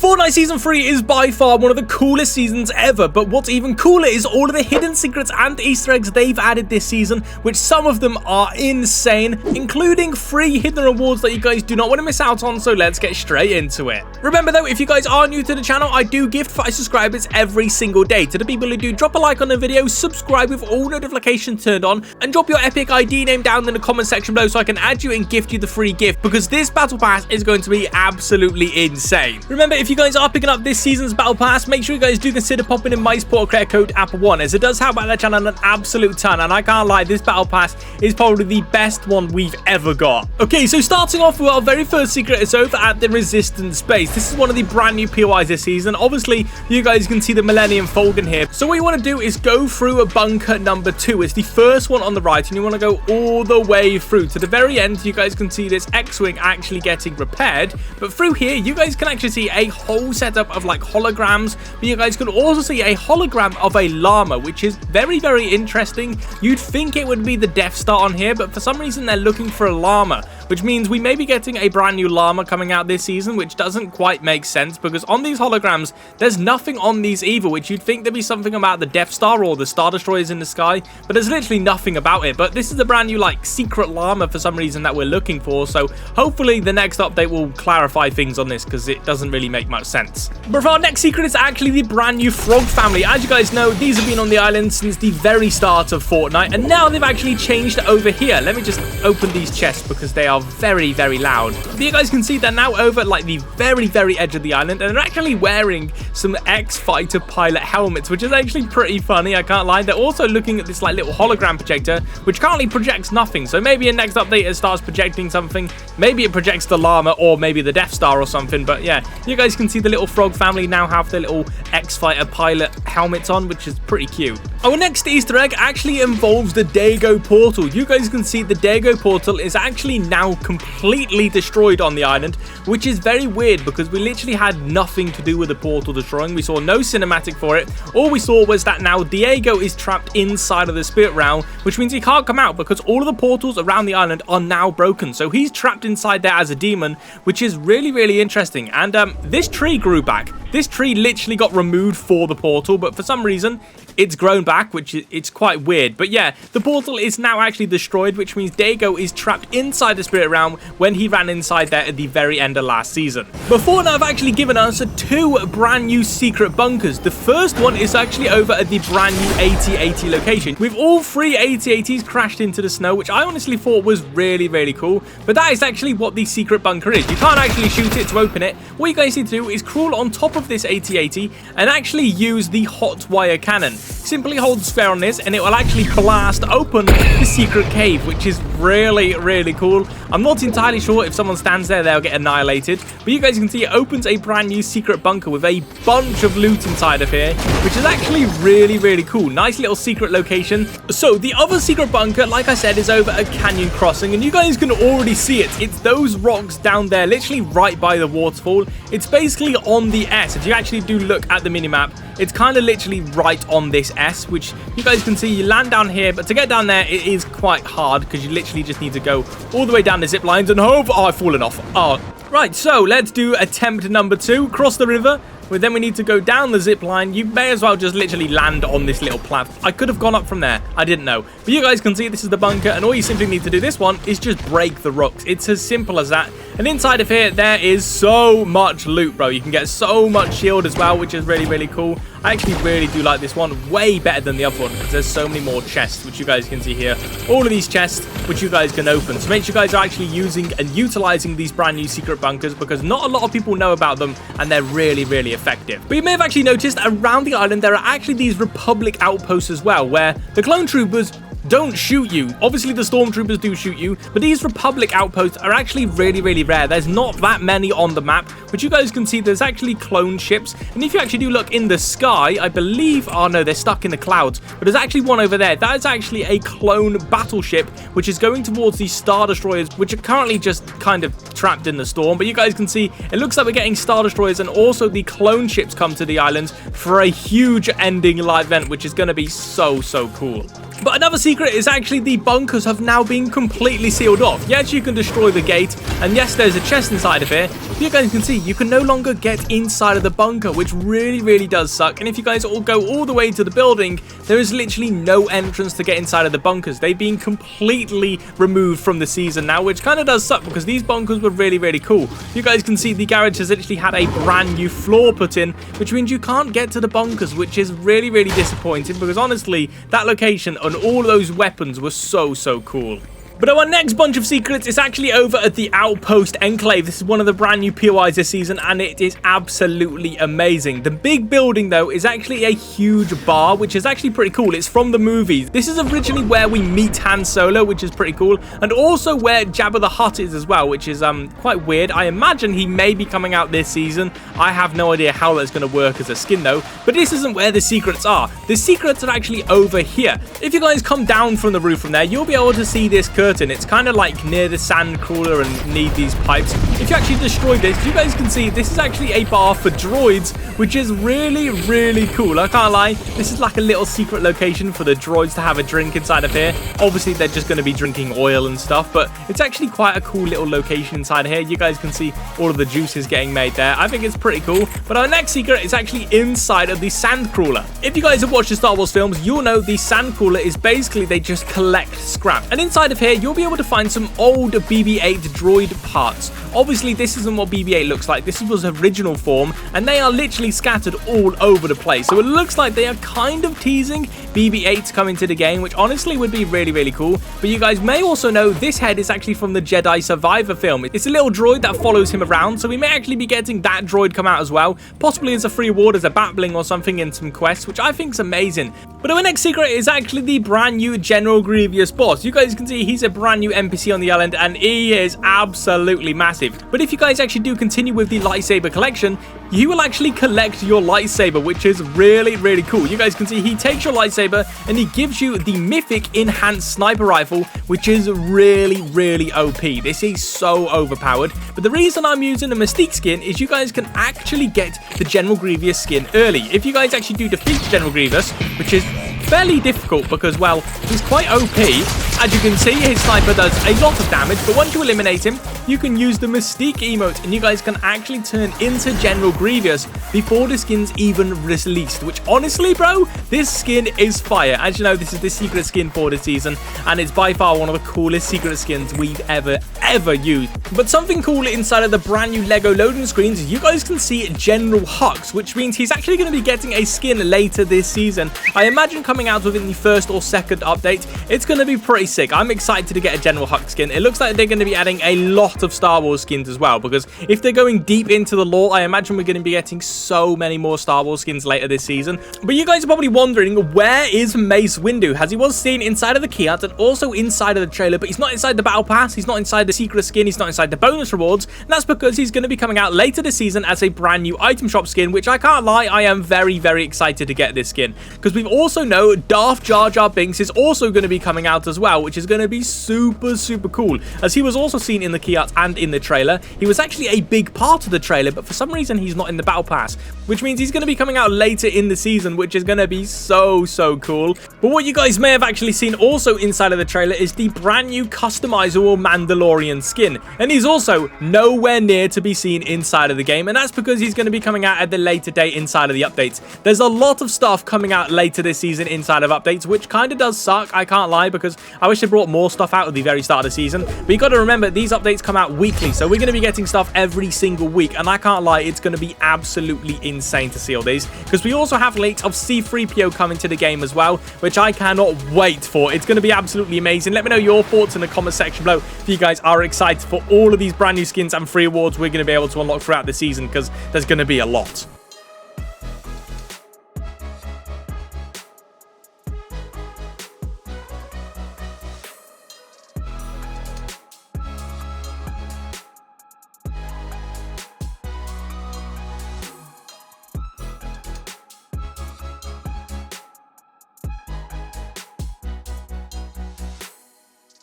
Fortnite Season 3 is by far one of the coolest seasons ever, but what's even cooler is all of the hidden secrets and Easter eggs they've added this season, which some of them are insane, including free hidden rewards that you guys do not want to miss out on, so let's get straight into it. Remember though, if you guys are new to the channel, I do gift 5 subscribers every single day. To the people who do, drop a like on the video, subscribe with all notifications turned on, and drop your epic ID name down in the comment section below so I can add you and gift you the free gift, because this battle pass is going to be absolutely insane. Remember, if you guys are picking up this season's battle pass, make sure you guys do consider popping in my support creator code xApplezz, as it does help out the channel an absolute ton, and I can't lie, this battle pass is probably the best one we've ever got. Okay, so starting off with our very first secret is over at the Resistance base. This is one of the brand new POIs this season. Obviously, you guys can see the Millennium Falcon here. So what you want to do is go through a bunker number 2. It's the first one on the right, and you want to go all the way through. To the very end, you guys can see this X-Wing actually getting repaired, but through here, you guys can actually see a whole setup of like holograms, but you guys can also see a hologram of a llama, which is very, very interesting. You'd think it would be the Death Star on here, but for some reason they're looking for a llama, which means we may be getting a brand new llama coming out this season, which doesn't quite make sense because on these holograms there's nothing on these either, which you'd think there'd be something about the Death Star or the Star Destroyers in the sky, but there's literally nothing about it. But this is a brand new like secret llama for some reason that we're looking for, so hopefully the next update will clarify things on this because it doesn't really make much sense. But for our next secret is actually the brand new frog family. As you guys know, these have been on the island since the very start of Fortnite, and now they've actually changed over here. Let me just open these chests because they are very, very loud. But you guys can see they're now over at like the very, very edge of the island, and they're actually wearing some X-Fighter pilot helmets, which is actually pretty funny, I can't lie. They're also looking at this like little hologram projector, which currently projects nothing. So maybe in next update it starts projecting something. Maybe it projects the llama or maybe the Death Star or something. But yeah, you guys can see the little frog family now have their little X-Fighter pilot helmets on, which is pretty cute. Our next Easter egg actually involves the Dego Portal. You guys can see the Dego Portal is actually now completely destroyed on the island, which is very weird because we literally had nothing to do with the portal destroying. We saw no cinematic for it. All we saw was that now Diego is trapped inside of the spirit realm, which means he can't come out because all of the portals around the island are now broken. So he's trapped inside there as a demon, which is really, really interesting. And this tree grew back. This tree literally got removed for the portal, but for some reason it's grown back, which it's quite weird. But yeah, the portal is now actually destroyed, which means Dego is trapped inside the spirit realm when he ran inside there at the very end of last season. But Fortnite have actually given us 2 brand new secret bunkers. The first one is actually over at the brand new AT-AT location, with all 3 AT-ATs crashed into the snow, which I honestly thought was really, really cool. But that is actually what the secret bunker is. You can't actually shoot it to open it. What you guys need to do is crawl on top of this AT-AT and actually use the hot wire cannon. Simply hold square on this and it will actually blast open the secret cave, which is really, really cool. I'm not entirely sure if someone stands there, they'll get annihilated. But you guys can see it opens a brand new secret bunker with a bunch of loot inside of here, which is actually really, really cool. Nice little secret location. So the other secret bunker, like I said, is over a canyon crossing, and you guys can already see it. It's those rocks down there, literally right by the waterfall. It's basically on the S. If you actually do look at the minimap, it's kind of literally right on this S, which you guys can see. You land down here, but to get down there, it is quite hard because you literally just need to go all the way down the zip lines and hope. Oh, I've fallen off. Oh, right. So let's do attempt number 2. Cross the river. But then we need to go down the zip line. You may as well just literally land on this little platform. I could have gone up from there. I didn't know. But you guys can see this is the bunker, and all you simply need to do this one is just break the rocks. It's as simple as that. And inside of here, there is so much loot, bro. You can get so much shield as well, which is really, really cool. I actually really do like this one way better than the other one because there's so many more chests, which you guys can see here. All of these chests, which you guys can open. So make sure you guys are actually using and utilizing these brand new secret bunkers because not a lot of people know about them and they're really, really effective. But you may have actually noticed around the island, there are actually these Republic outposts as well, where the clone troopers don't shoot you. Obviously, the stormtroopers do shoot you, but these Republic outposts are actually really, really rare. There's not that many on the map, which you guys can see there's actually clone ships. And if you actually do look in the sky, I believe, oh no, they're stuck in the clouds, but there's actually one over there. That is actually a clone battleship, which is going towards these Star Destroyers, which are currently just kind of trapped in the storm. But you guys can see, it looks like we're getting Star Destroyers, and also the clone ships come to the islands for a huge ending live event, which is going to be so, so cool. But another secret secret is actually the bunkers have now been completely sealed off. Yes, you can destroy the gate, and yes, there's a chest inside of here. You guys can see you can no longer get inside of the bunker, which really does suck. And if you guys all go all the way to the building, there is literally no entrance to get inside of the bunkers. They've been completely removed from the season now, which kind of does suck because these bunkers were really cool. You guys can see the garage has literally had a brand new floor put in, which means you can't get to the bunkers, which is really disappointing because honestly, that location and all those weapons were so cool. But our next bunch of secrets is actually over at the Outpost Enclave. This is one of the brand new POIs this season, and it is absolutely amazing. The big building, though, is actually a huge bar, which is actually pretty cool. It's from the movies. This is originally where we meet Han Solo, which is pretty cool, and also where Jabba the Hutt is as well, which is quite weird. I imagine he may be coming out this season. I have no idea how that's going to work as a skin, though, but this isn't where the secrets are. The secrets are actually over here. If you guys come down from the roof from there, you'll be able to see this curtain. It's kind of like near the sand crawler and need these pipes. If you actually destroy this, you guys can see this is actually a bar for droids, which is really cool. I can't lie, this is like a little secret location for the droids to have a drink inside of here. Obviously, they're just going to be drinking oil and stuff, but it's actually quite a cool little location inside here. You guys can see all of the juices getting made there. I think it's pretty cool. But our next secret is actually inside of the sand crawler. If you guys have watched the Star Wars films, you'll know the sand crawler is basically they just collect scrap. And inside of here, you'll be able to find some old BB-8 droid parts. Obviously, this isn't what BB-8 looks like. This was original form, and they are literally scattered all over the place. So it looks like they are kind of teasing BB-8 to come into the game, which honestly would be really cool. But you guys may also know this head is actually from the Jedi Survivor film. It's a little droid that follows him around, so we may actually be getting that droid come out as well, possibly as a free reward, as a battling or something in some quests, which I think is amazing. But our next secret is actually the brand new General Grievous boss. You guys can see he's a brand new NPC on the island, and he is absolutely massive. But if you guys actually do continue with the lightsaber collection, you will actually collect your lightsaber, which is really cool. You guys can see he takes your lightsaber and he gives you the Mythic enhanced sniper rifle, which is really OP. This is so overpowered. But the reason I'm using the Mystique skin is you guys can actually get the General Grievous skin early. If you guys actually do defeat General Grievous, which is fairly difficult because, well, he's quite OP. As you can see, his sniper does a lot of damage, but once you eliminate him, you can use the Mystique emote, and you guys can actually turn into General Grievous before the skin's even released, which honestly, bro, this skin is fire. As you know, this is the secret skin for the season, and it's by far one of the coolest secret skins we've ever used. But something cool inside of the brand new Lego loading screens, you guys can see General Hux, which means he's actually going to be getting a skin later this season. I imagine coming out within the first or second update. It's going to be pretty sick. I'm excited to get a General Hux skin. It looks like they're going to be adding a lot of Star Wars skins as well, because if they're going deep into the lore, I imagine we're going to be getting so many more Star Wars skins later this season. But you guys are probably wondering, where is Mace Windu? As he was seen inside of the key art and also inside of the trailer, but he's not inside the battle pass, he's not inside the secret skin, he's not inside the bonus rewards, and that's because he's going to be coming out later this season as a brand new item shop skin, which I can't lie, I am very excited to get this skin, because we also know Darth Jar Jar Binks is also going to be coming out as well, which is going to be super cool, as he was also seen in the key art and in the trailer. He was actually a big part of the trailer, but for some reason he's not in the battle pass, which means he's going to be coming out later in the season, which is going to be so cool. But what you guys may have actually seen also inside of the trailer is the brand new customizable Mandalorian skin, and he's also nowhere near to be seen inside of the game, and that's because he's going to be coming out at the later date inside of the updates. There's a lot of stuff coming out later this season inside of updates, which kind of does suck, I can't lie, because I wish they brought more stuff out at the very start of the season. But you got to remember, these updates come out weekly, so we're going to be getting stuff every single week, and I can't lie, it's going to be absolutely insane to see all these, because we also have leaks of C-3PO coming to the game as well, which I cannot wait for. It's going to be absolutely amazing. Let me know your thoughts in the comment section below if you guys are excited for all of these brand new skins and free awards we're going to be able to unlock throughout the season, because there's going to be a lot.